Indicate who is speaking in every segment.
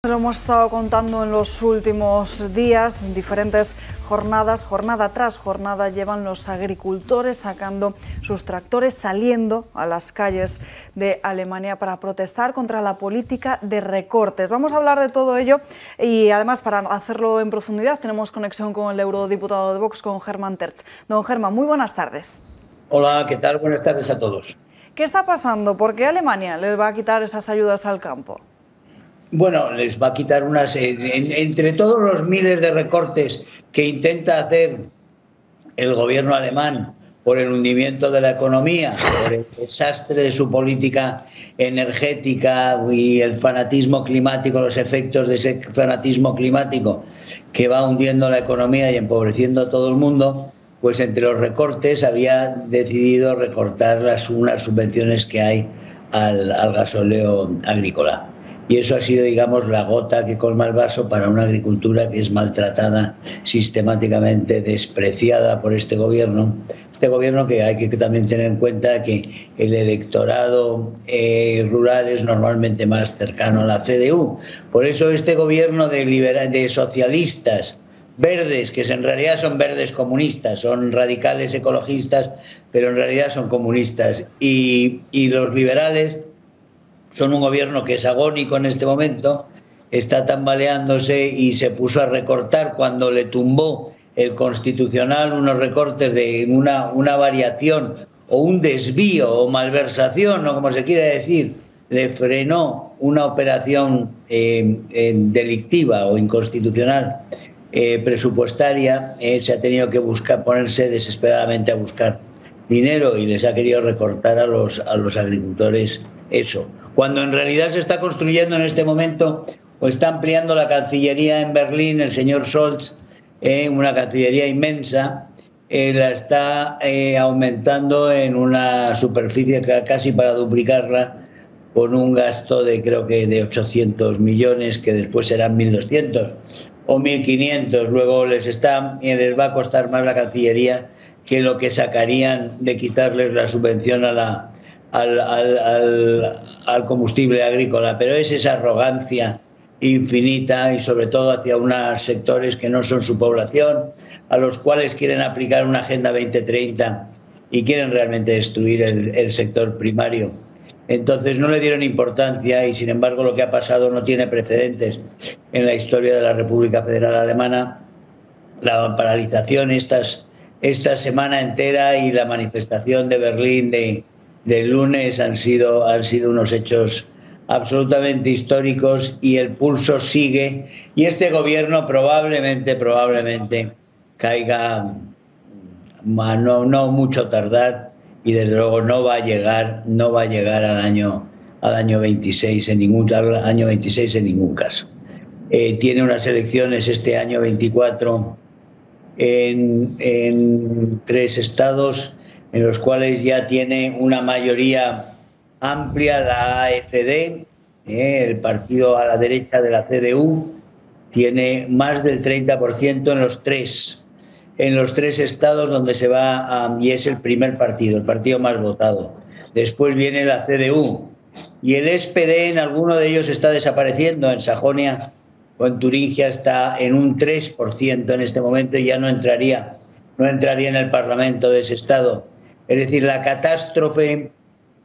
Speaker 1: Lo hemos estado contando en los últimos días, en diferentes jornadas, jornada tras jornada, llevan los agricultores sacando sus tractores, saliendo a las calles de Alemania para protestar contra la política de recortes. Vamos a hablar de todo ello y además para hacerlo en profundidad tenemos conexión con el eurodiputado de Vox, con Germán Tertsch. Don Germán, muy buenas tardes.
Speaker 2: Hola, ¿qué tal? Buenas tardes a todos.
Speaker 1: ¿Qué está pasando? ¿Por qué Alemania les va a quitar esas ayudas al campo?
Speaker 2: Bueno, les va a quitar unas... entre todos los miles de recortes que intenta hacer el gobierno alemán por el hundimiento de la economía, por el desastre de su política energética y el fanatismo climático, los efectos de ese fanatismo climático que va hundiendo la economía y empobreciendo a todo el mundo, pues entre los recortes había decidido recortar unas subvenciones que hay al gasóleo agrícola. Y eso ha sido, digamos, la gota que colma el vaso para una agricultura que es maltratada, sistemáticamente despreciada por este gobierno. Este gobierno que hay que también tener en cuenta que el electorado rural es normalmente más cercano a la CDU. Por eso este gobierno de socialistas, verdes, que en realidad son verdes comunistas, son radicales ecologistas, pero en realidad son comunistas, y los liberales son un gobierno que es agónico en este momento, está tambaleándose y se puso a recortar cuando le tumbó el Constitucional unos recortes de una variación o un desvío o malversación, o como se quiera decir, le frenó una operación delictiva o inconstitucional presupuestaria. Se ha tenido que ponerse desesperadamente a buscar dinero y les ha querido recortar a los agricultores eso. Cuando en realidad se está construyendo en este momento, o está ampliando la Cancillería en Berlín, el señor Scholz, una Cancillería inmensa, la está aumentando en una superficie casi para duplicarla, con un gasto de creo que de 800 millones, que después serán 1.200 o 1.500. Luego les va a costar más la Cancillería que lo que sacarían de quitarles la subvención a al combustible agrícola, pero es esa arrogancia infinita y sobre todo hacia unos sectores que no son su población, a los cuales quieren aplicar una Agenda 2030 y quieren realmente destruir el sector primario. Entonces no le dieron importancia y sin embargo lo que ha pasado no tiene precedentes en la historia de la República Federal Alemana. La paralización esta semana entera y la manifestación de Berlín del lunes han sido unos hechos absolutamente históricos y el pulso sigue y este gobierno probablemente caiga no mucho tardar y desde luego no va a llegar al año 26 en ningún caso. Tiene unas elecciones este año 24 en 3 estados en los cuales ya tiene una mayoría amplia la AfD, el partido a la derecha de la CDU, tiene más del 30% en los tres estados donde se va y es el primer partido, el partido más votado. Después viene la CDU y el SPD en alguno de ellos está desapareciendo. En Sajonia o en Turingia está en un 3% en este momento y ya no entraría en el Parlamento de ese estado. Es decir, la catástrofe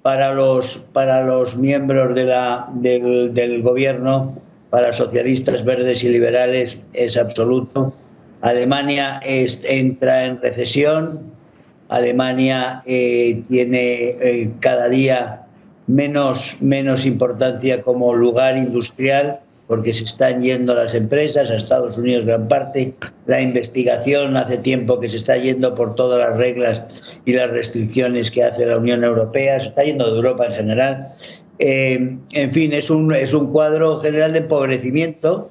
Speaker 2: para los miembros del gobierno, para socialistas, verdes y liberales, es absoluto. Alemania entra en recesión. Alemania tiene cada día menos importancia como lugar industrial, porque se están yendo las empresas a Estados Unidos gran parte. La investigación hace tiempo que se está yendo por todas las reglas y las restricciones que hace la Unión Europea, se está yendo de Europa en general. En fin, es un cuadro general de empobrecimiento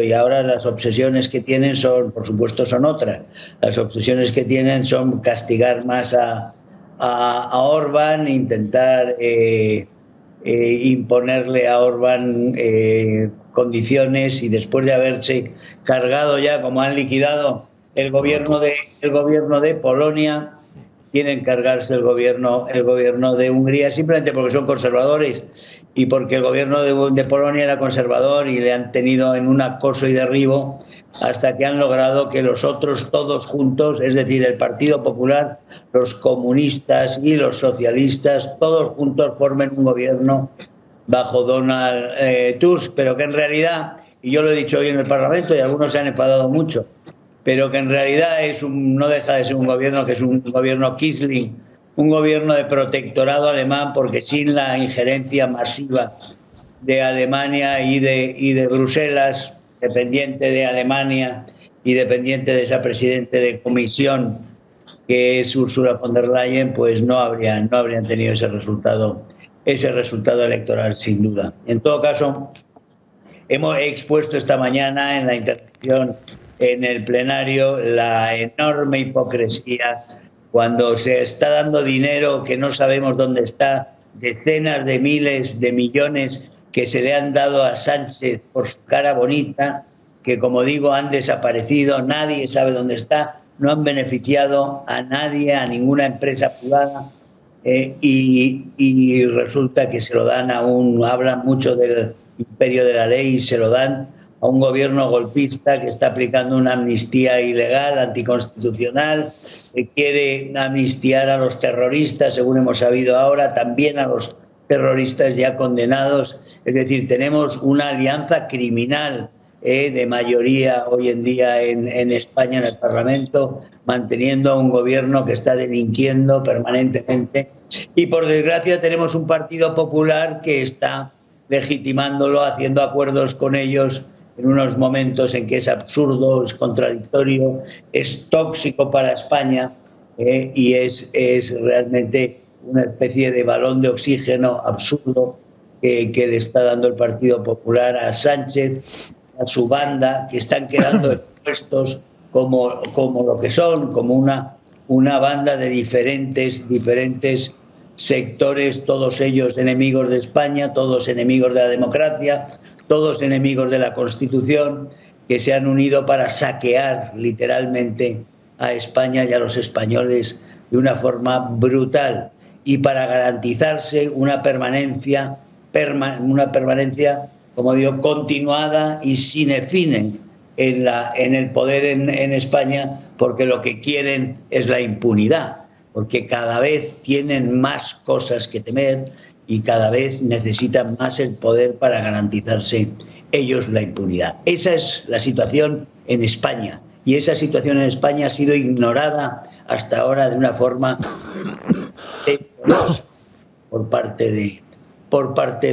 Speaker 2: y ahora las obsesiones que tienen por supuesto, son otras. Las obsesiones que tienen son castigar más a Orbán, intentar imponerle a Orbán condiciones y después de haberse cargado ya, como han liquidado el gobierno de Polonia, quieren cargarse el gobierno de Hungría simplemente porque son conservadores y porque el gobierno de Polonia era conservador y le han tenido en un acoso y derribo hasta que han logrado que los otros todos juntos, es decir, el Partido Popular, los comunistas y los socialistas, todos juntos formen un gobierno bajo Donald Tusk, pero que en realidad, y yo lo he dicho hoy en el Parlamento y algunos se han enfadado mucho, pero que en realidad no deja de ser un gobierno que es un gobierno Quisling, un gobierno de protectorado alemán, porque sin la injerencia masiva de Alemania y de Bruselas, dependiente de Alemania y dependiente de esa presidente de comisión que es Ursula von der Leyen, pues no habrían tenido ese resultado electoral, sin duda. En todo caso, hemos expuesto esta mañana en la intervención en el plenario la enorme hipocresía cuando se está dando dinero que no sabemos dónde está, decenas de miles de millones que se le han dado a Sánchez por su cara bonita, que como digo han desaparecido, nadie sabe dónde está, no han beneficiado a nadie, a ninguna empresa privada, y resulta que se lo dan hablan mucho del imperio de la ley y se lo dan a un gobierno golpista que está aplicando una amnistía ilegal, anticonstitucional, que quiere amnistiar a los terroristas, según hemos sabido ahora, también a los terroristas ya condenados. Es decir, tenemos una alianza criminal de mayoría hoy en día en España, en el Parlamento, manteniendo a un gobierno que está delinquiendo permanentemente. Y por desgracia tenemos un Partido Popular que está legitimándolo, haciendo acuerdos con ellos en unos momentos en que es absurdo, es contradictorio, es tóxico para España, y es realmente una especie de balón de oxígeno absurdo que le está dando el Partido Popular a Sánchez, a su banda, que están quedando expuestos como lo que son, como una banda de diferentes sectores, todos ellos enemigos de España, todos enemigos de la democracia, todos enemigos de la Constitución, que se han unido para saquear literalmente a España y a los españoles de una forma brutal, y para garantizarse una permanencia, como digo, continuada y sine fine en el poder en España, porque lo que quieren es la impunidad, porque cada vez tienen más cosas que temer y cada vez necesitan más el poder para garantizarse ellos la impunidad. Esa es la situación en España, y esa situación en España ha sido ignorada hasta ahora de una forma por parte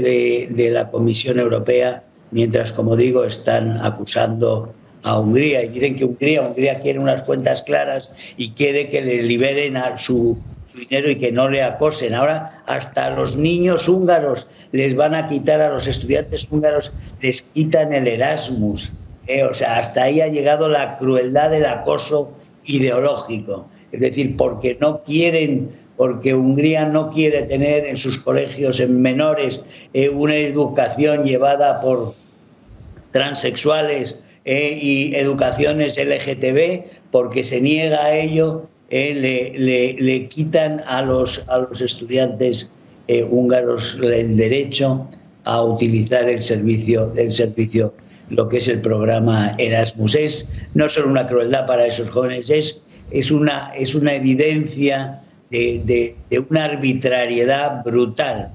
Speaker 2: de la Comisión Europea, mientras, como digo, están acusando a Hungría y dicen que Hungría quiere unas cuentas claras y quiere que le liberen a su dinero y que no le acosen. Ahora hasta a los niños húngaros les van a quitar, a los estudiantes húngaros les quitan el Erasmus. O sea, hasta ahí ha llegado la crueldad del acoso ideológico. Es decir, porque Hungría no quiere tener en sus colegios en menores una educación llevada por transexuales y educaciones LGTB, porque se niega a ello, le quitan a los estudiantes húngaros el derecho a utilizar el servicio, lo que es el programa Erasmus. Es no solo una crueldad para esos jóvenes, es una evidencia de una arbitrariedad brutal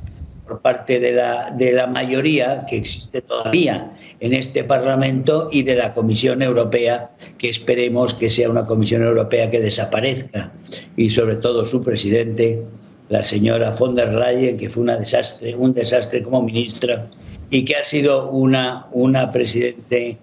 Speaker 2: por parte de la mayoría que existe todavía en este Parlamento y de la Comisión Europea, que esperemos que sea una Comisión Europea que desaparezca, y sobre todo su presidente, la señora von der Leyen, que fue un desastre como ministra y que ha sido una presidente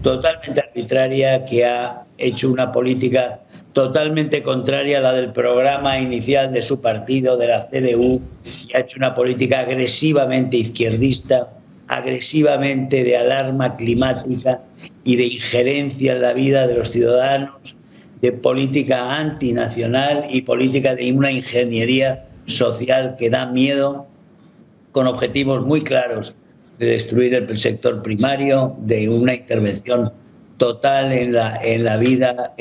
Speaker 2: totalmente arbitraria, que ha hecho una política totalmente contraria a la del programa inicial de su partido, de la CDU, y ha hecho una política agresivamente izquierdista, agresivamente de alarma climática y de injerencia en la vida de los ciudadanos, de política antinacional y política de una ingeniería social que da miedo, con objetivos muy claros de destruir el sector primario, de una intervención total en la vida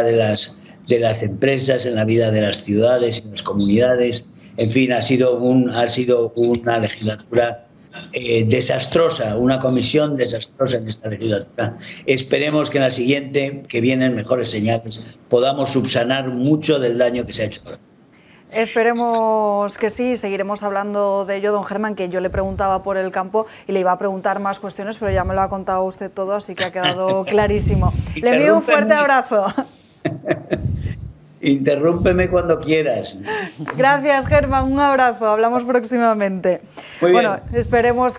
Speaker 2: de las empresas, en la vida de las ciudades, en las comunidades. En fin, ha sido una legislatura desastrosa, una comisión desastrosa en esta legislatura. Esperemos que en la siguiente, que vienen mejores señales, podamos subsanar mucho del daño que se ha hecho.
Speaker 1: Esperemos que sí, seguiremos hablando de ello, don Germán, que yo le preguntaba por el campo y le iba a preguntar más cuestiones, pero ya me lo ha contado usted todo, así que ha quedado clarísimo. Le envío un fuerte abrazo.
Speaker 2: Interrúmpeme cuando quieras.
Speaker 1: Gracias, Germán, un abrazo, hablamos próximamente. Bueno, esperemos